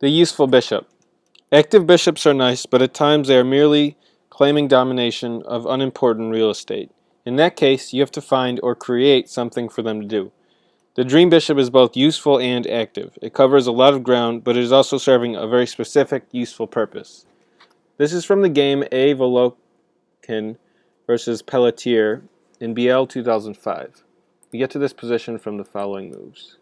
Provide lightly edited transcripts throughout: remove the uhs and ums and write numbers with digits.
The useful bishop. Active bishops are nice, but at times they are merely claiming domination of unimportant real estate. In that case, you have to find or create something for them to do. The dream bishop is both useful and active. It covers a lot of ground, but it is also serving a very specific, useful purpose. This is from the game A. Volokin versus Pelletier in BL 2005. We get to this position from the following moves.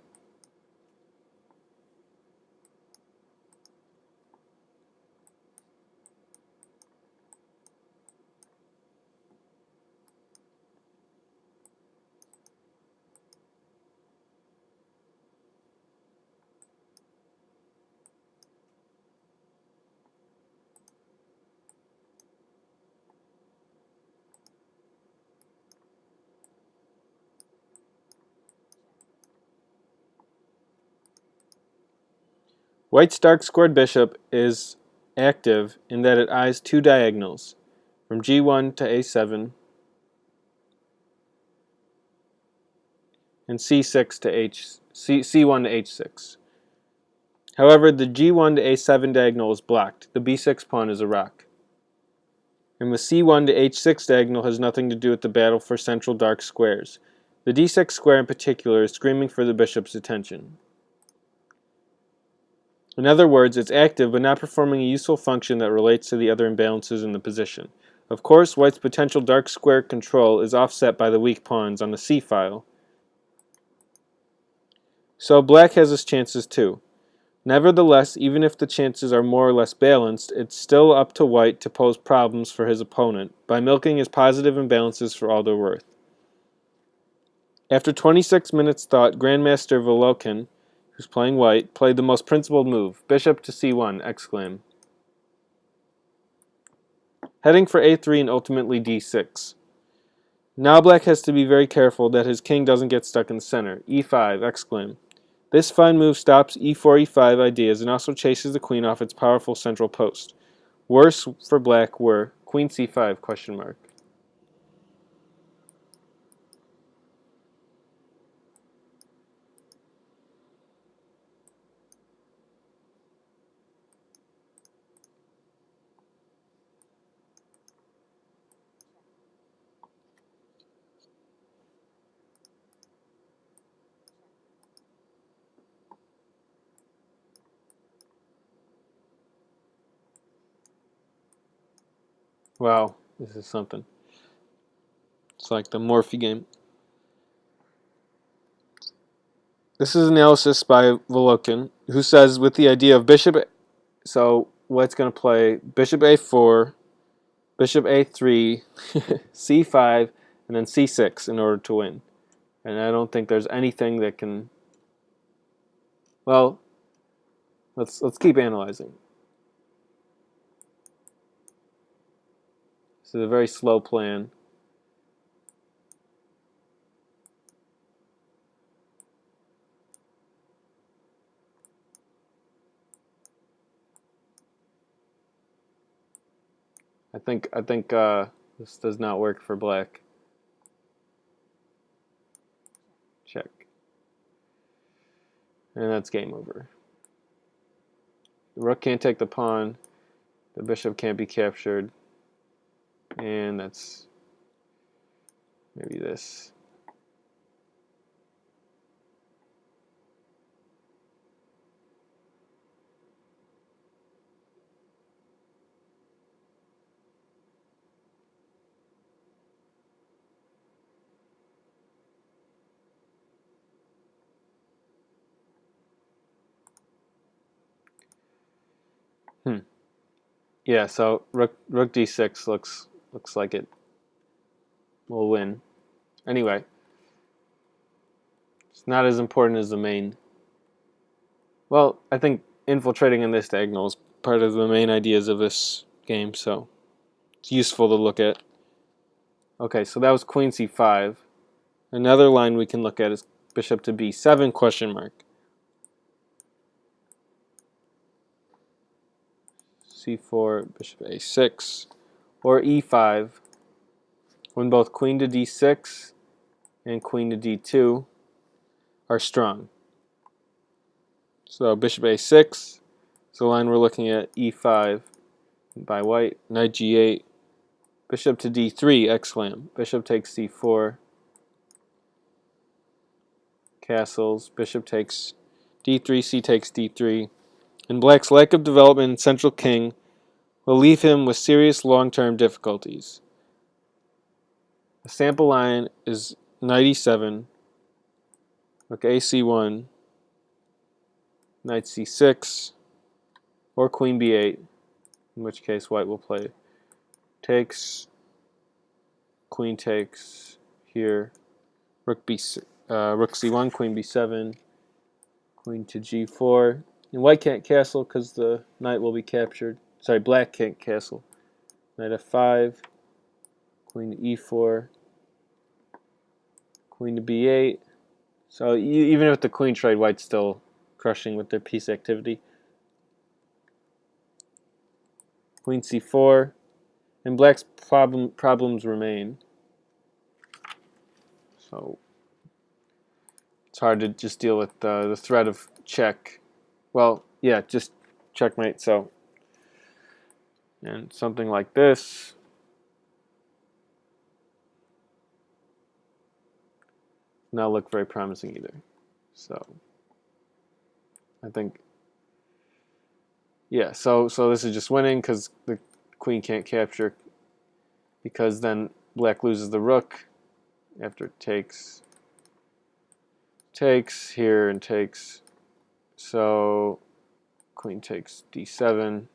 White's dark squared bishop is active in that it eyes two diagonals, from G1 to A7 and C1 to H6. However, the G1 to A7 diagonal is blocked. The B6 pawn is a rock. And the C1 to H6 diagonal has nothing to do with the battle for central dark squares. The D6 square in particular is screaming for the bishop's attention. In other words, it's active but not performing a useful function that relates to the other imbalances in the position. Of course, White's potential dark square control is offset by the weak pawns on the C file. So Black has his chances too. Nevertheless, even if the chances are more or less balanced, it's still up to White to pose problems for his opponent by milking his positive imbalances for all they're worth. After 26 minutes thought, Grandmaster Volokin, who's playing White, played the most principled move, bishop to C1, exclaim. Heading for A3 and ultimately D6. Now Black has to be very careful that his king doesn't get stuck in the center, E5, exclaim. This fine move stops E4, E5 ideas and also chases the queen off its powerful central post. Worse for Black were Queen C5, question mark. Wow, this is something. It's like the Morphe game. This is analysis by Volokin, who says with the idea of bishop, so White's going to play bishop A4, bishop A3, C5, and then C6 in order to win. And I don't think there's anything that can. Well, let's keep analyzing. This is a very slow plan. I think this does not work for Black. Check. And that's game over. The rook can't take the pawn. The bishop can't be captured. And that's maybe this. Yeah, so rook d6 looks like it will win. Anyway, it's not as important as the main. Well, I think infiltrating in this diagonal is part of the main ideas of this game, so it's useful to look at. Okay, so that was queen c5. Another line we can look at is bishop to b7 question mark. C4, bishop a6, or e5, when both queen to d6 and queen to d2 are strong. So bishop a6, So the line we're looking at, e5 by white, knight g8, bishop to d3, exclam. Bishop takes c4, castles, bishop takes d3, c takes d3. And black's lack of development in central king will leave him with serious long-term difficulties. The sample line is knight e7, rook ac1, knight c6, or queen b8, in which case white will play takes, queen takes here, rook c1, queen b7, queen to g4. And white can't castle because the knight will be captured. Sorry, black can't castle. Knight f5, queen to e4, queen to b8. So even with the queen trade, white's still crushing with their piece activity. Queen c4, and black's problems remain. So it's hard to just deal with the threat of check. Well, yeah, just checkmate. So, and something like this. Not look very promising either. So I think, yeah, so this is just winning because the queen can't capture, because then black loses the rook after it takes here and takes. So queen takes d7.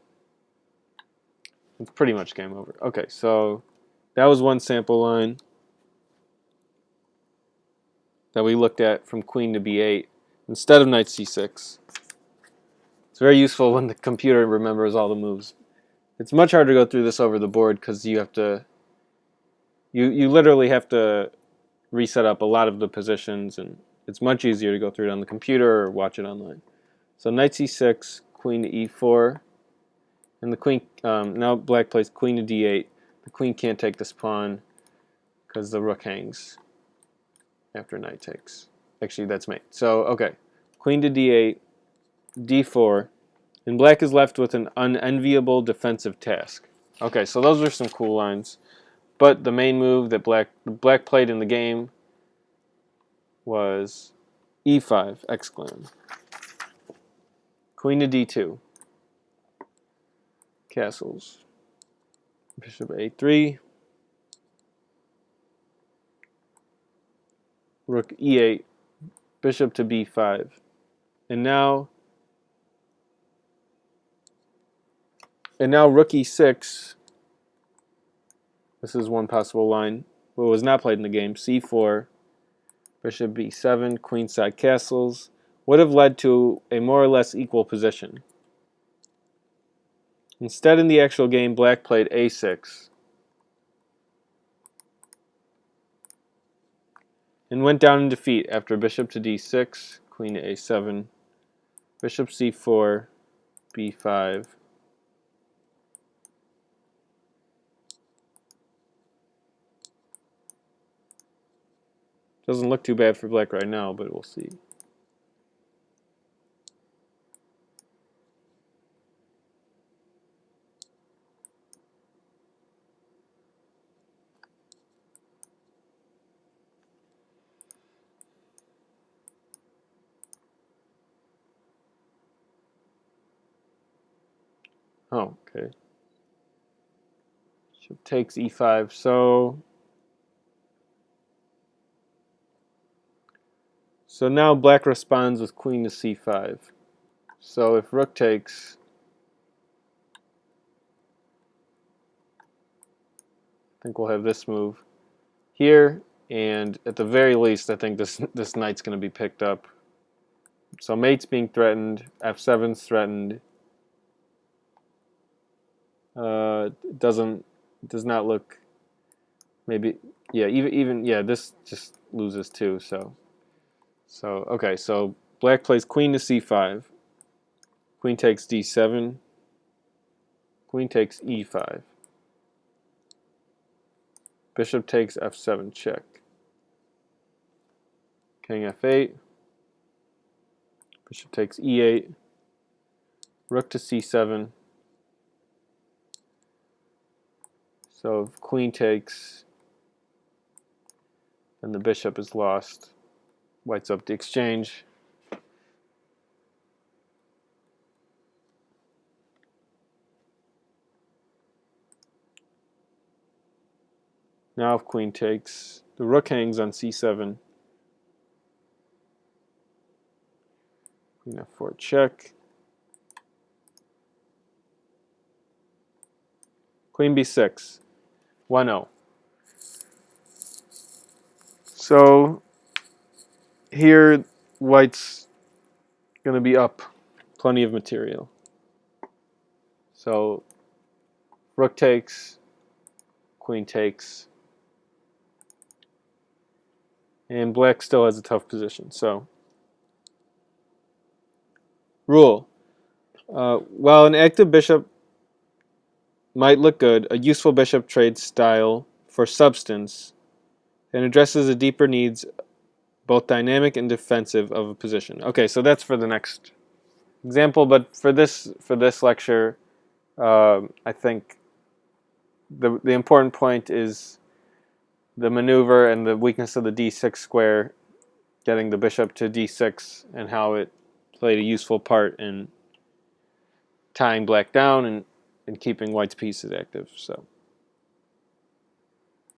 It's pretty much game over. Okay, so that was one sample line that we looked at from queen to b8 instead of knight c6. It's very useful when the computer remembers all the moves. It's much harder to go through this over the board because you have to, you literally have to reset up a lot of the positions, and it's much easier to go through it on the computer or watch it online. So knight c6, queen to e4, and the queen, now black plays queen to d8. The queen can't take this pawn because the rook hangs after knight takes. Actually, that's mate. So, okay, queen to d8, d4, and black is left with an unenviable defensive task. Okay, so those are some cool lines. But the main move that black played in the game was e5, exclam. Queen to d2. Castles. Bishop a3. Rook e8. Bishop to b5. And now rook e6. This is one possible line. What was not played in the game. c4. Bishop b7. Queenside castles. Would have led to a more or less equal position. Instead, in the actual game, black played a6 and went down in defeat after bishop to d6, queen to a7, bishop c4, b5. Doesn't look too bad for black right now, but we'll see. Oh, okay. Bishop takes e5. So now black responds with queen to c5. So if rook takes, I think we'll have this move here, and at the very least, I think this knight's going to be picked up. So mate's being threatened, f7's threatened. Does not look, maybe, yeah, even yeah, this just loses too. So okay, so black plays queen to c5, queen takes d7, queen takes e5, bishop takes f7 check, king f8, bishop takes e8, rook to c7. So if queen takes, then the bishop is lost. White's up the exchange. Now if queen takes, the rook hangs on c7. Queen f4 check. Queen b6. 1-0. So here white's going to be up plenty of material. So rook takes, queen takes, and black still has a tough position. So rule. While an active bishop might look good, a useful bishop trades style for substance and addresses the deeper needs, both dynamic and defensive, of a position. Okay, so that's for the next example, but for this lecture, I think the important point is the maneuver and the weakness of the d6 square, getting the bishop to d6, and how it played a useful part in tying black down and keeping white's pieces active. So.